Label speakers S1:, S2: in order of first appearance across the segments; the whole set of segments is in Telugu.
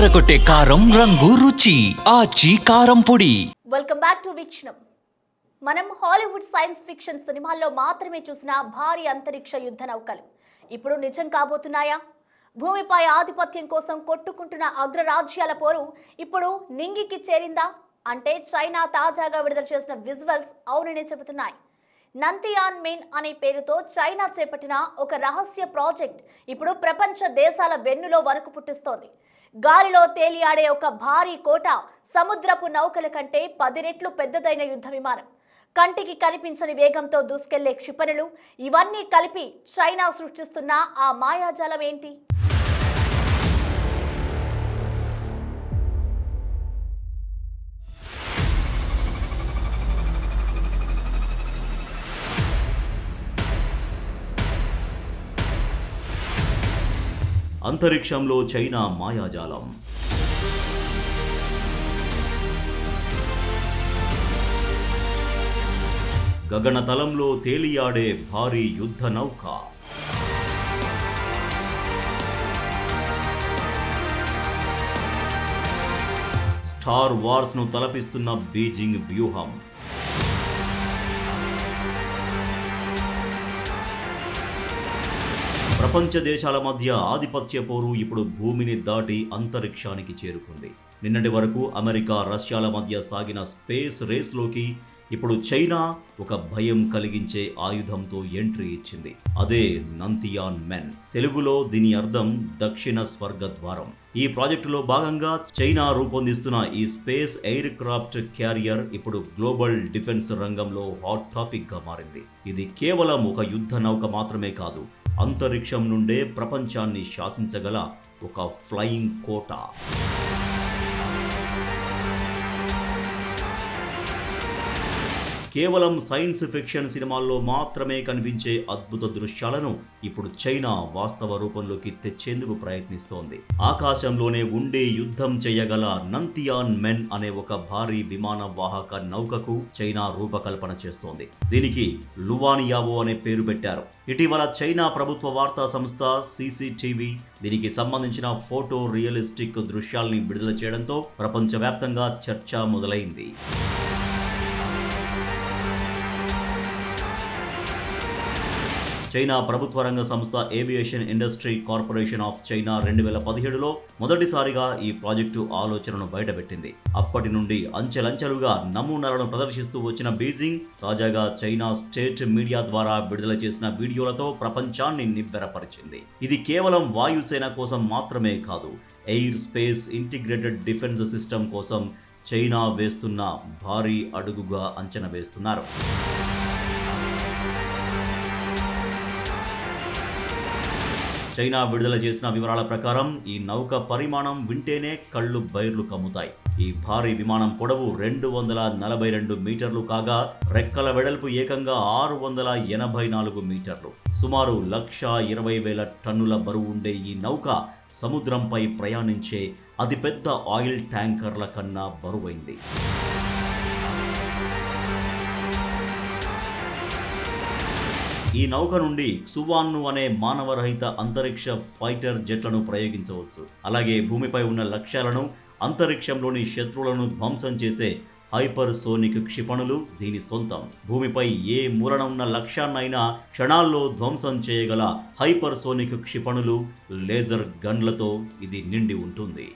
S1: అదరకొట్టే కారం రంగు రుచి ఆచి కారం పొడి.
S2: Welcome back to Veekshanam. మనం హాలీవుడ్ సైన్స్ ఫిక్షన్ సినిమాల్లో మాత్రమే చూసిన భారీ అంతరిక్ష యుద్ధ నౌకలు ఇప్పుడు నిజం కాబోతున్నాయా? భూమిపై ఆధిపత్యం కోసం కొట్టుకుంటున్న అగ్రరాజ్యాల పోరు ఇప్పుడు నింగికి చేరిందా అంటే చైనా తాజాగా విడుదల చేసిన విజువల్స్ అవుననే చెబుతున్నాయి. నంతియాన్ మెయిన్ అనే పేరుతో చైనా చేపట్టిన ఒక రహస్య ప్రాజెక్ట్ ఇప్పుడు ప్రపంచ దేశాల వెన్నులో వణుకు పుట్టిస్తోంది. గాలిలో తేలియాడే ఒక భారీ కోట, సముద్రపు నౌకల కంటే 10 రెట్లు పెద్దదైన యుద్ధ విమానం, కంటికి కనిపించని వేగంతో దూసుకెళ్లే క్షిపణులు, ఇవన్నీ కలిపి చైనా సృష్టిస్తున్న ఆ మాయాజాలం ఏంటి?
S3: అంతరిక్షంలో చైనా మాయాజాలం. గగనతలంలో తేలియాడే భారీ యుద్ధ నౌక. స్టార్ వార్స్ ను తలపిస్తున్న బీజింగ్ వ్యూహం. ప్రపంచ దేశాల మధ్య ఆధిపత్య పోరు ఇప్పుడు భూమిని దాటి అంతరిక్షానికి చేరుకుంది. నిన్నటి వరకు అమెరికా, రష్యాల మధ్య సాగిన స్పేస్ రేస్లోకి ఇప్పుడు చైనా ఒక భయం కలిగించే ఆయుధంతో ఎంట్రీ ఇచ్చింది. అదే నంతియాన్ మెన్. తెలుగులో దీని అర్థం దక్షిణ స్వర్గద్వారం. ఈ ప్రాజెక్టులో భాగంగా చైనా రూపొందిస్తున్న ఈ స్పేస్ ఎయిర్ క్రాఫ్ట్ క్యారియర్ ఇప్పుడు గ్లోబల్ డిఫెన్స్ రంగంలో హాట్ టాపిక్ గా మారింది. ఇది కేవలం ఒక యుద్ధ నౌక మాత్రమే కాదు, అంతరిక్షం నుండే ప్రపంచాన్ని శాసించగల ఒక ఫ్లయింగ్ కోట. కేవలం సైన్స్ ఫిక్షన్ సినిమాల్లో మాత్రమే కనిపించే అద్భుత దృశ్యాలను ఇప్పుడు చైనా వాస్తవ రూపంలోకి తెచ్చేందుకు ప్రయత్నిస్తోంది. ఆకాశంలోనే ఉండి యుద్ధం చేయగల నంతియాన్ మెన్ అనే ఒక భారీ విమాన వాహక నౌకకు చైనా రూపకల్పన చేస్తోంది. దీనికి లువానియావో అనే పేరు పెట్టారు. ఇటీవల చైనా ప్రభుత్వ వార్తా సంస్థ CCTV దీనికి సంబంధించిన ఫోటో రియలిస్టిక్ దృశ్యాల్ని విడుదల చేయడంతో ప్రపంచవ్యాప్తంగా చర్చ మొదలైంది. చైనా ప్రభుత్వ రంగ సంస్థ aviation industry corporation of China 2017లో మొదటిసారిగా ఈ ప్రాజెక్టు ఆలోచనను బయటపెట్టింది. అప్పటి నుండి అంచెలంచెలుగా నమూనాలను ప్రదర్శిస్తూ వచ్చిన బీజింగ్ తాజాగా చైనా స్టేట్ మీడియా ద్వారా విడుదల చేసిన వీడియోలతో ప్రపంచాన్ని నివ్వెరపరిచింది. ఇది కేవలం వాయుసేన కోసం మాత్రమే కాదు, air space integrated defence system కోసం చైనా వేస్తున్న భారీ అడుగుగా అంచనా వేస్తున్నారు. చైనా విడుదల చేసిన వివరాల ప్రకారం ఈ నౌక పరిమాణం వింటేనే కళ్ళు బైర్లు కమ్ముతాయి. ఈ భారీ విమానం పొడవు 242 మీటర్లు కాగా రెక్కల వెడల్పు ఏకంగా 684 మీటర్లు. సుమారు 1,20,000 టన్నుల బరువు ఉండే ఈ నౌక సముద్రంపై ప్రయాణించే అతిపెద్ద ఆయిల్ ట్యాంకర్ల కన్నా బరువైంది. ఈ నౌక నుండి క్సువాన్ను అనే మానవరహిత అంతరిక్ష ఫైటర్ జెట్లను ప్రయోగించవచ్చు. అలాగే భూమిపై ఉన్న లక్ష్యాలను, అంతరిక్షంలోని శత్రువులను ధ్వంసం చేసే హైపర్ సోనిక్ క్షిపణులు దీని సొంతం. భూమిపై ఏ మూలన ఉన్న లక్ష్యాన్నైనా క్షణాల్లో ధ్వంసం చేయగల హైపర్ సోనిక్ క్షిపణులు, లేజర్ గన్లతో ఇది నిండి ఉంటుంది.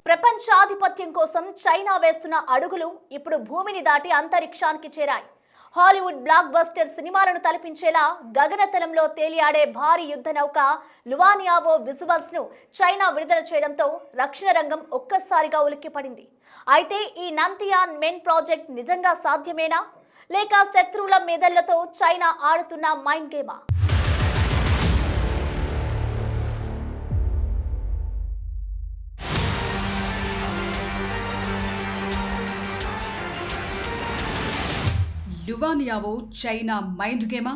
S2: ప్రపంచాధిపత్యం కోసం చైనా వేస్తున్న అడుగులు ఇప్పుడు భూమిని దాటి అంతరిక్షానికి చేరాయి. హాలీవుడ్ బ్లాక్ బస్టర్ సినిమాలను తలపించేలా గగనతలంలో తేలియాడే భారీ యుద్ధ నౌక లువానియావో విజువల్స్ ను చైనా విడుదల చేయడంతో రక్షణ రంగం ఒక్కసారిగా ఉలిక్కిపడింది. అయితే ఈ నంతియాన్ మెన్ ప్రాజెక్ట్ నిజంగా సాధ్యమేనా, లేక శత్రువుల మెదళ్లతో చైనా ఆడుతున్న మైండ్ గేమా?
S4: లువానియావో చైనా మైండ్ గేమా?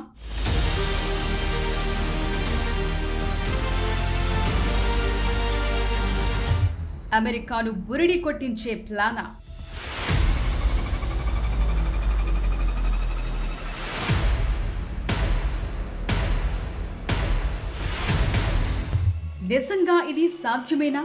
S4: అమెరికాను బురిడి కొట్టించే ప్లానా? నిజంగా ఇది సాధ్యమేనా?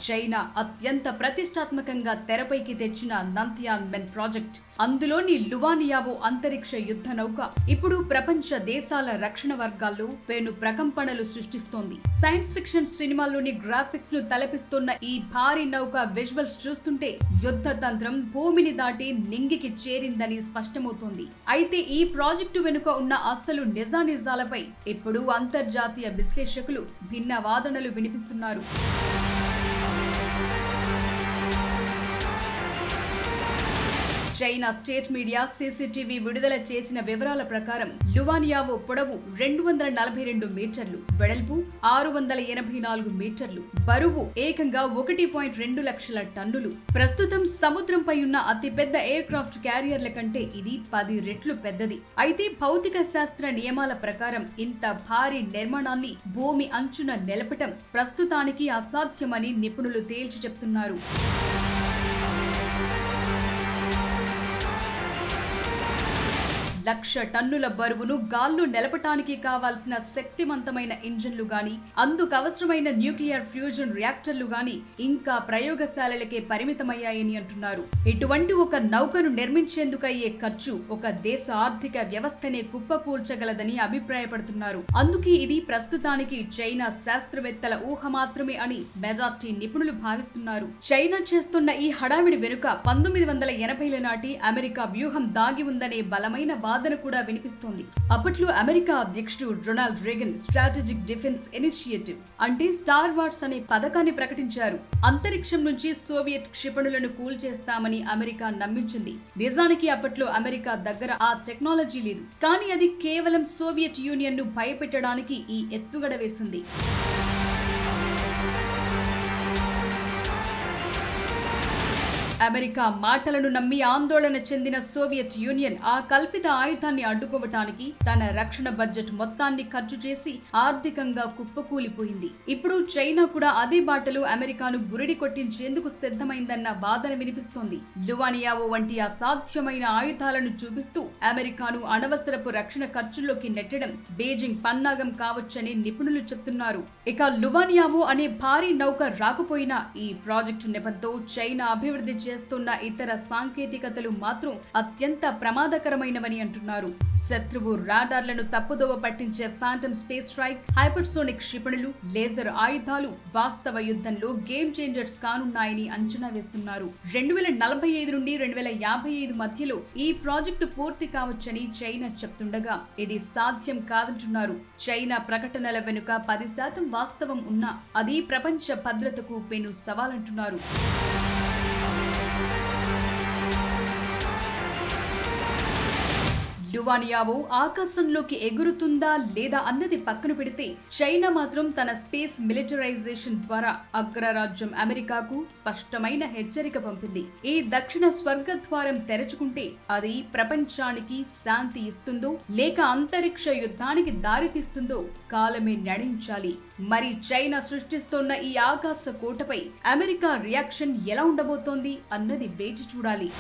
S4: చైనా అత్యంత ప్రతిష్టాత్మకంగా తెరపైకి తెచ్చిన నంతియాన్ మెన్ ప్రాజెక్ట్, అందులోని లువానియావో అంతరిక్ష యుద్ధ నౌక ఇప్పుడు ప్రపంచ దేశాల రక్షణ వర్గాల్లో పెను ప్రకంపనలు సృష్టిస్తోంది. సైన్స్ ఫిక్షన్ సినిమాల్లోని గ్రాఫిక్స్ ను తలపిస్తున్న ఈ భారీ నౌక విజువల్స్ చూస్తుంటే యుద్ధ తంత్రం భూమిని దాటి నింగికి చేరిందని స్పష్టమవుతోంది. అయితే ఈ ప్రాజెక్టు వెనుక ఉన్న అసలు నిజానిజాలపై ఇప్పుడు అంతర్జాతీయ విశ్లేషకులు భిన్న వాదనలు వినిపిస్తున్నారు. చైనా స్టేట్ మీడియా సీసీటీవీ విడుదల చేసిన వివరాల ప్రకారం లువానియావో పొడవు 242 మీటర్లు, వెడల్పు 684 మీటర్లు, బరువు ఏకంగా 1.2 లక్షల టన్నులు. ప్రస్తుతం సముద్రంపై ఉన్న అతిపెద్ద ఎయిర్ క్రాఫ్ట్ క్యారియర్ల కంటే ఇది 10 రెట్లు పెద్దది. అయితే భౌతిక శాస్త్ర నియమాల ప్రకారం ఇంత భారీ నిర్మాణాన్ని భూమి అంచున నిలపటం ప్రస్తుతానికి అసాధ్యమని నిపుణులు తేల్చి చెప్తున్నారు. లక్ష టన్నుల బరువును గాల్లో నిలపటానికి కావాల్సిన శక్తివంతమైన ఇంజన్లు గాని, అందుకు అవసరమైన న్యూక్లియర్ ఫ్యూజన్ రియాక్టర్లు గాని ఇంకా ప్రయోగశాలలకే పరిమితమయ్యాయని అంటున్నారు. ఇటువంటి ఒక నౌకను నిర్మించేందుకయ్యే ఖర్చు ఒక దేశ ఆర్థిక వ్యవస్థనే కుప్పకూల్చగలదని అభిప్రాయపడుతున్నారు. అందుకే ఇది ప్రస్తుతానికి చైనా శాస్త్రవేత్తల ఊహ మాత్రమే అని మెజార్టీ నిపుణులు భావిస్తున్నారు. చైనా చేస్తున్న ఈ హడావిడి వెనుక 1980ల నాటి అమెరికా వ్యూహం దాగి ఉందనే బలమైన వాదన కూడా వినిపిస్తోంది. అప్పట్లో అమెరికా అధ్యక్షుడు Ronald Reagan strategic defence initiative అంటే స్టార్ వార్స్ అనే పథకాన్ని ప్రకటించారు. అంతరిక్షం నుంచి సోవియట్ క్షిపణులను కూల్చేస్తామని అమెరికా నమ్మించింది. నిజానికి అప్పట్లో అమెరికా దగ్గర ఆ టెక్నాలజీ లేదు, కానీ అది కేవలం సోవియట్ యూనియన్ ను భయపెట్టడానికి ఈ ఎత్తుగడ వేసింది. అమెరికా మాటలను నమ్మి ఆందోళన చెందిన సోవియట్ యూనియన్ ఆ కల్పిత ఆయుధాన్ని అడ్డుకోవటానికి తన రక్షణ బడ్జెట్ మొత్తాన్ని ఖర్చు చేసి ఆర్థికంగా కుప్పకూలిపోయింది. ఇప్పుడు చైనా కూడా అదే బాటలో అమెరికాను బురిడి కొట్టించేందుకు సిద్ధమైందన్న వాదన వినిపిస్తోంది. లువానియావో వంటి అసాధ్యమైన ఆయుధాలను చూపిస్తూ అమెరికాను అనవసరపు రక్షణ ఖర్చుల్లోకి నెట్టడం బీజింగ్ పన్నాగం కావచ్చని నిపుణులు చెప్తున్నారు. ఇక లువానియావో అనే భారీ నౌక రాకపోయినా ఈ ప్రాజెక్టు నెపంతో చైనా అభివృద్ధి చేస్తున్న ఇతర సాంకేతికతలు మాత్రం అత్యంత ప్రమాదకరమైనవని అంటున్నారు. శత్రువు రాడార్లను తప్పుదోవ పట్టించే ఫాంటమ్ స్పేస్ స్ట్రైక్, హైపర్సోనిక్ క్షిపణులు, లేజర్ ఆయుధాలు వాస్తవ యుద్ధంలో గేమ్ చేంజర్స్ కానున్నాయని అంచనా వేస్తున్నారు. 2045 నుండి 2055 మధ్యలో ఈ ప్రాజెక్టు పూర్తి కావచ్చని చైనా చెప్తుండగా ఇది సాధ్యం కాదంటున్నారు. చైనా ప్రకటనల వెనుక 10% వాస్తవం ఉన్నా అది ప్రపంచ భద్రతకు పెను సవాలంటున్నారు. లువానియావో ఆకాశంలోకి ఎగురుతుందా లేదా అన్నది పక్కన పెడితే చైనా మాత్రం తన స్పేస్ మిలిటరైజేషన్ ద్వారా అగ్రరాజ్యం అమెరికాకు స్పష్టమైన హెచ్చరిక పంపింది. ఈ దక్షిణ స్వర్గద్వారం తెరుచుకుంటే అది ప్రపంచానికి శాంతి ఇస్తుందో లేక అంతరిక్ష యుద్ధానికి దారితీస్తుందో కాలమే నిర్ణయించాలి. మరి చైనా సృష్టిస్తున్న ఈ ఆకాశ కోటపై అమెరికా రియాక్షన్ ఎలా ఉండబోతోంది అన్నది వేచి చూడాలి.